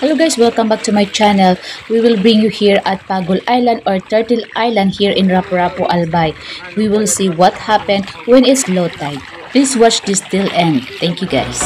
Hello guys, welcome back to my channel. We will bring you here at Pagol Island or Turtle Island here in Rapu-Rapu, Albay. We will see what happened when it's low tide. Please watch this till end. Thank you guys.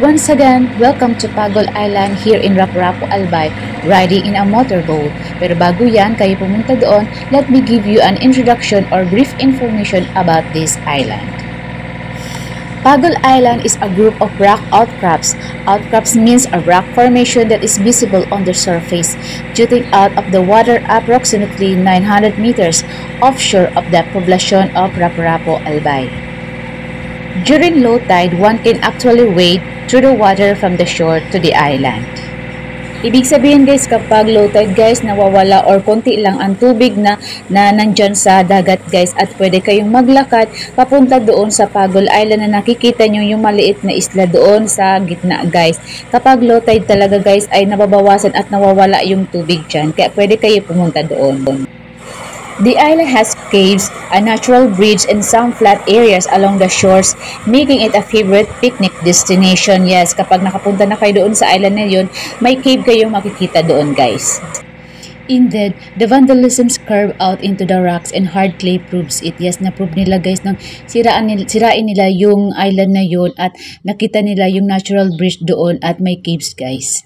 Once again, welcome to Pagol Island here in Rapu-Rapu, Albay, riding in a motorboat. Pero bago yan, kayo pumunta doon, let me give you an introduction or brief information about this island. Pagol Island is a group of rock outcrops. Outcrops means a rock formation that is visible on the surface, jutting out of the water approximately 900 meters offshore of the poblacion of Rapu-Rapu, Albay. During low tide, one can actually wade through the water from the shore to the island. Ibig sabihin guys, kapag low tide guys, nawawala or konti lang ang tubig na nandyan sa dagat guys, at pwede kayong maglakad papunta doon sa Pagol Island na nakikita nyo yung maliit na isla doon sa gitna guys. Kapag low tide talaga guys ay nababawasan at nawawala yung tubig dyan, kaya pwede kayo pumunta doon. The island has caves, a natural bridge, and some flat areas along the shores, making it a favorite picnic destination. Yes, kapag nakapunta na kayo doon sa island na yun, may cave kayong makikita doon, guys. Indeed, the vandalism carved out into the rocks and hard clay proves it. Yes, na-prove nila guys nang sirain nila yung island na yun at nakita nila yung natural bridge doon at may caves, guys.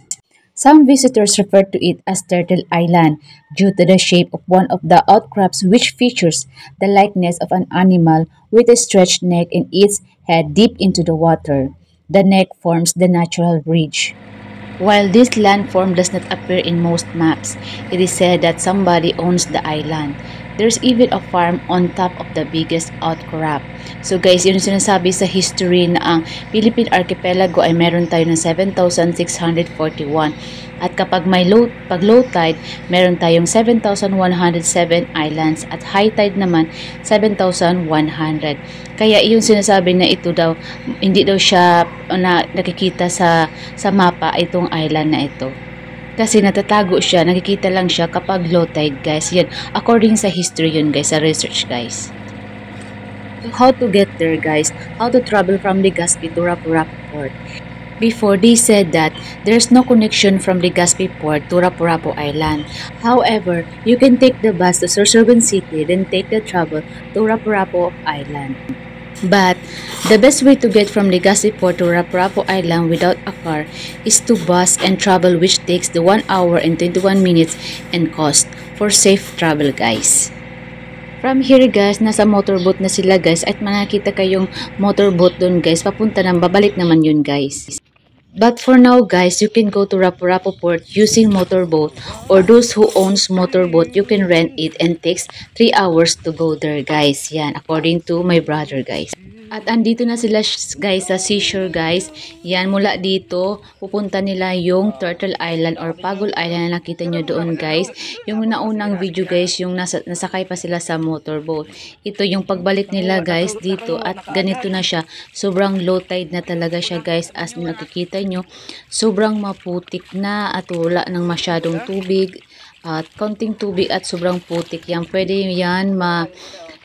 Some visitors refer to it as Turtle Island due to the shape of one of the outcrops, which features the likeness of an animal with a stretched neck and its head deep into the water. The neck forms the natural bridge. While this landform does not appear in most maps, it is said that somebody owns the island. There's even a farm on top of the biggest outcrop. So guys, yun yung sinasabi sa history na ang Philippine Archipelago ay meron tayo ng 7,641. At kapag pag low tide, meron tayong 7,107 islands at high tide naman 7,100. Kaya yung sinasabi na ito daw, hindi daw siya nakikita sa mapa itong island na ito. Kasi natatago siya, nakikita lang siya kapag low tide guys. Yan, according sa history yun guys, sa research guys. How to get there guys, how to travel from Legazpi to Rapu-Rapu Port. Before, they said that there's no connection from Legazpi Port to Rapu-Rapu Island. However, you can take the bus to Sorsogon City, then take the travel to Rapu-Rapu Island. But the best way to get from Legazpi Port to Rapu-Rapu Island without a car is to bus and travel, which takes the 1 hour and 21 minutes and cost for safe travel guys. From here guys, nasa motorboat na sila guys at makikita kayong motorboat doon guys, papunta nang babalik naman yun guys. But for now guys, you can go to Rapu-Rapu Port using motorboat, or those who owns motorboat, you can rent it and takes 3 hours to go there guys. Yan, according to my brother guys. At andito na sila guys sa seashore guys. Yan, mula dito pupunta nila yung Turtle Island or Pagol Island na nakita nyo doon guys. Yung naunang video guys, yung nasakay pa sila sa motorboat. Ito yung pagbalik nila guys dito at ganito na siya. Sobrang low tide na talaga siya guys, as nakikita nyo. Sobrang maputik na at wala nang masyadong tubig. At konting tubig at sobrang putik. Yan, pwede yan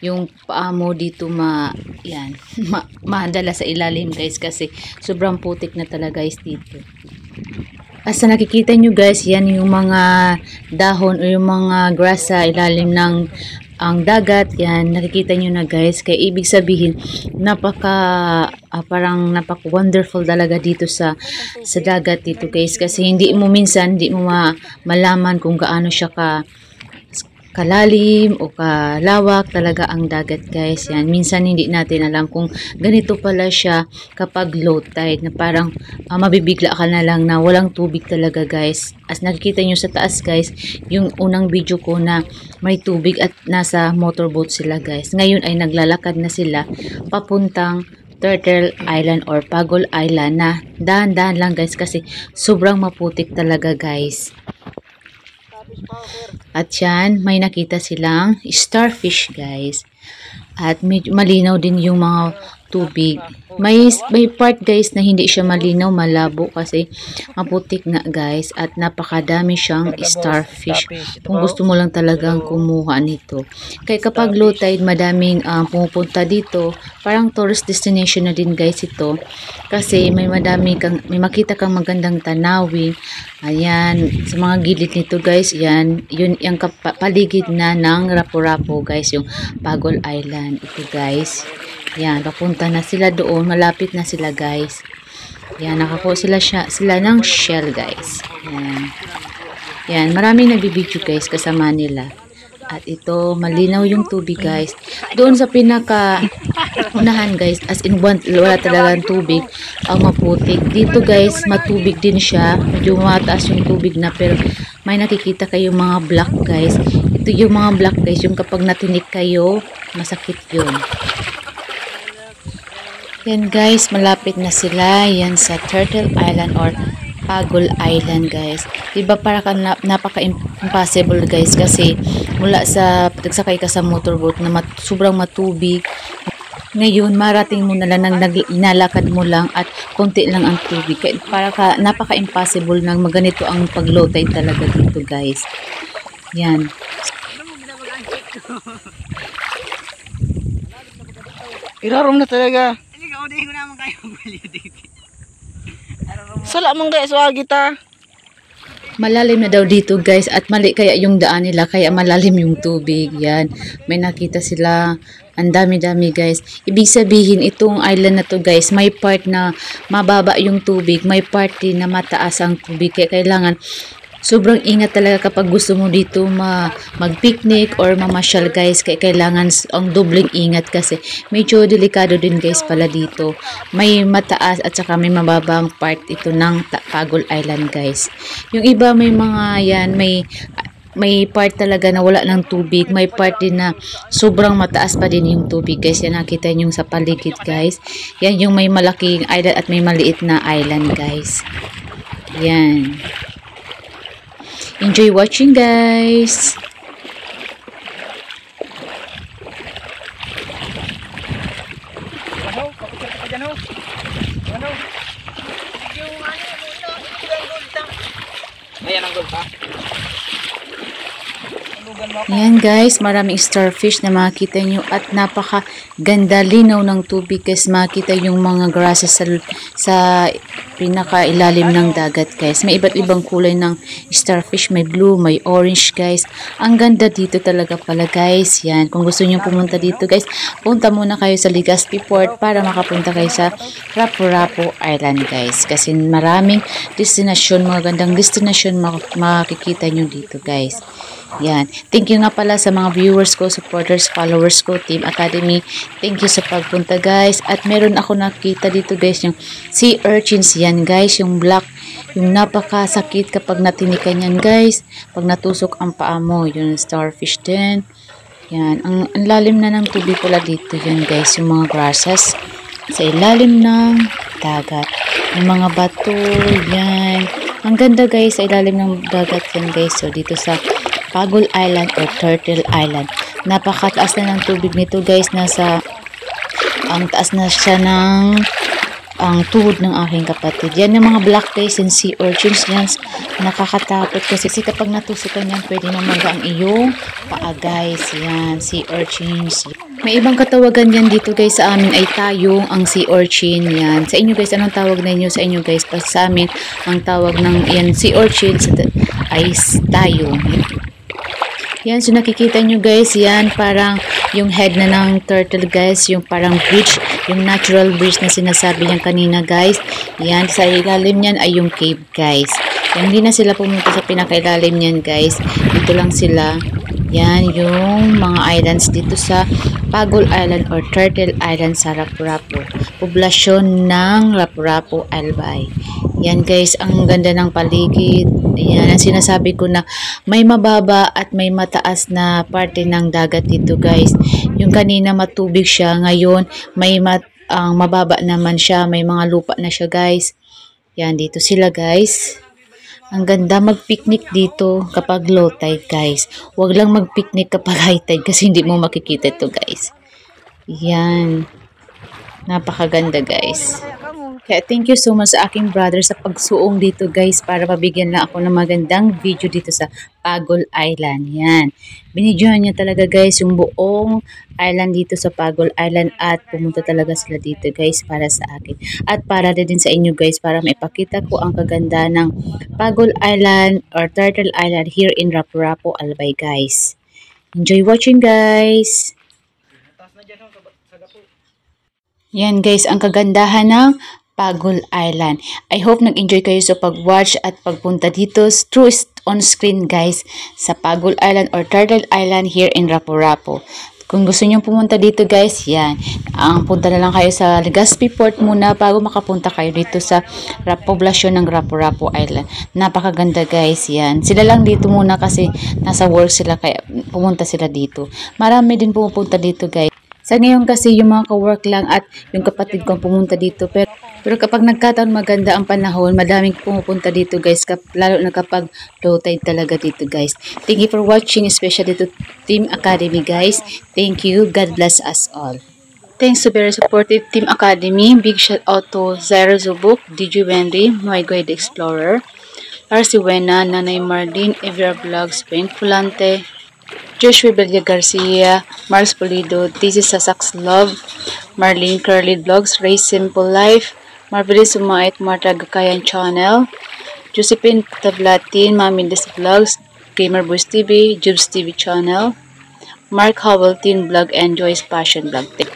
yung paa mo dito madala sa ilalim guys kasi sobrang putik na talaga guys dito. As nakikita nyo guys, yan yung mga dahon o yung mga grass sa ilalim ng ang dagat. Yan, nakikita nyo na guys, kaya ibig sabihin parang napaka wonderful talaga dito sa dagat dito guys, kasi hindi mo malaman kung gaano siya kalalim o kalawak talaga ang dagat guys. Yan, minsan hindi natin alam kung ganito pala siya kapag low tide, na parang mabibigla ka na lang na walang tubig talaga guys. As nakikita nyo sa taas guys, yung unang video ko na may tubig at nasa motorboat sila guys. Ngayon ay naglalakad na sila papuntang Turtle Island or Pagol Island, na dahan-dahan lang guys kasi sobrang maputik talaga guys. At yan, may nakita silang starfish guys. At malinaw din yung mga tubig. May part guys na hindi siya malinaw, malabo kasi maputik nga guys at napakadami siyang starfish. Kung gusto mo lang talagang kumuha nito. Kaya kapag low tide, madaming pumupunta dito. Parang tourist destination na din guys ito. Kasi may makita kang magandang tanawin. Ayan, sa mga gilid nito guys, yan, yun yung paligid na ng Rapu-Rapu guys, yung Pagol Island. Ito guys. Yan, papunta na sila doon. Malapit na sila guys. Yan, nakakuha sila ng shell guys. Yan. Yan, maraming nagbibideo guys kasama nila. At ito, malinaw yung tubig guys. Doon sa pinaka unahan guys, as in wala talagang tubig, ang maputik. Dito guys, matubig din siya. Medyo mataas yung tubig na, pero may nakikita kayong mga black guys. Ito yung mga black guys, yung kapag natinik kayo, masakit yun. Yan guys, malapit na sila. Yan sa Turtle Island or Pagol Island guys. Diba para ka napaka-impossible guys kasi mula sa pagsakay ka sa motorboat na sobrang matubig. Ngayon, marating mo na lang inalakad mo lang at konti lang ang tubig. Kaya para ka napaka-impossible nang maganito ang pag-low tide talaga dito guys. Yan. Irarom na talaga. Sala mong guys, wagi ta. Malalim na daw dito guys at mali kaya yung daan nila kaya malalim yung tubig. Yan, may nakita sila, ang dami-dami guys. Ibig sabihin itong island na to guys, may part na mababa yung tubig, may part din na mataas ang tubig. Kaya kailangan sobrang ingat talaga kapag gusto mo dito mag-picnic or mamasyal guys. Kaya kailangan ang dobling ingat kasi medyo delikado din guys pala dito. May mataas at saka may mababang part ito ng Pagol Island guys. Yung iba may mga yan, may part talaga na wala ng tubig. May part din na sobrang mataas pa din yung tubig guys. Yan nakita nyo sa paligid guys. Yan yung may malaking island at may maliit na island guys. Yan. Enjoy watching guys. Ayan ang gold pa. Ayan guys, maraming starfish na makita nyo at napaka ganda linaw ng tubig guys. Makita yung mga grasses sa pinaka ilalim ng dagat guys. May iba't ibang kulay ng starfish, may blue, may orange guys. Ang ganda dito talaga pala guys. Yan, kung gusto nyo pumunta dito guys, punta muna kayo sa Legazpi Port para makapunta kayo sa Rapu-Rapu Island guys. Kasi maraming destinasyon, mga gandang destinasyon makikita nyo dito guys. Yan. Thank you nga pala sa mga viewers ko, supporters, followers ko, Team Academy. Thank you sa pagpunta guys. At meron ako nakita dito guys, yung sea urchins yan guys, yung black, yung napakasakit kapag natinikan yan guys. Pag natusok ang paa mo, yung starfish din. Yan. Ang lalim na ng tubig pala dito yan guys, yung mga grasses sa ilalim ng dagat. Yung mga bato, yan. Ang ganda guys, sa ilalim ng dagat yan guys. So dito sa Pagol Island or Turtle Island. Napakataas na ng tubig nito guys. Ang taas na siya ng ang tuhod ng aking kapatid. Yan yung mga black guys and sea urchins. Yan, nakakatakot kasi kapag natusukan yan, pwede mamaga ang iyong paa guys. Yan, sea urchins. May ibang katawagan yan dito guys sa amin ay tayong ang sea urchin. Yan. Sa inyo guys, anong tawag na inyo sa inyo guys? Sa amin, ang tawag ng yan, sea urchins ay tayong. Yan, so nakikita nyo guys, yan parang yung head na ng turtle guys, yung parang bridge, yung natural bridge na sinasabi niyan kanina guys. Yan, sa ilalim niyan ay yung cave guys. Yan, hindi na sila pumunta sa pinakailalim niyan guys. Dito lang sila. Yan, yung mga islands dito sa Pagol Island or Turtle Island sa Rapu-Rapu. Poblasyon ng Rapu-Rapu Albay. Yan guys, ang ganda ng paligid. Yan, ang sinasabi ko na may mababa at may mataas na parte ng dagat dito guys. Yung kanina matubig siya, ngayon may mababa naman siya, may mga lupa na siya guys. Yan, dito sila guys. Ang ganda mag-picnic dito kapag low tide guys. Huwag lang mag-picnic kapag high tide kasi hindi mo makikita ito guys. Yan. Napakaganda guys. Kaya thank you so much sa aking brother sa pagsuong dito guys para mabigyan lang ako ng magandang video dito sa Pagol Island. Yan. Binidyohan niya talaga guys yung buong island dito sa Pagol Island at pumunta talaga sila dito guys para sa akin. At para din sa inyo guys para maipakita ko ang kaganda ng Pagol Island or Turtle Island here in Rapu-Rapu Albay guys. Enjoy watching guys! Yan guys, ang kagandahan ng Pagol Island. I hope nag-enjoy kayo sa pag-watch at pagpunta dito through on screen guys sa Pagol Island or Turtle Island here in Rapu-Rapu. Kung gusto niyo pumunta dito guys, yan. Ang punta na lang kayo sa Legazpi Port muna bago makapunta kayo dito sa poblasyon ng Rapu-Rapu Island. Napakaganda guys, yan. Sila lang dito muna kasi nasa work sila kaya pumunta sila dito. Marami din pumupunta dito guys. Sa ngayon kasi yung mga ka-work lang at yung kapatid kong pumunta dito. Pero kapag nagkataon maganda ang panahon, madaming pumupunta dito guys. Lalo na kapag low tide talaga dito guys. Thank you for watching, especially to Team Academy guys. Thank you. God bless us all. Thanks to very supportive Team Academy. Big shout out to Zaira Zubuk, DJ Wendy, My Guide Explorer, Arcy Wena, Nanay Marlene, Evira Vlogs, Pink Fulante, Joshua Belia Garcia, Mars Polido, This is Sasax Love, Marlene Curly Vlogs, Ray Simple Life, Marvelous Sumait, Marta Gakayan Channel, Josephine Tablatin, Mamindes Vlogs, Gamer Boys TV, Jubes TV Channel, Mark Howell Teen Vlog, and Joyce Passion Vlog.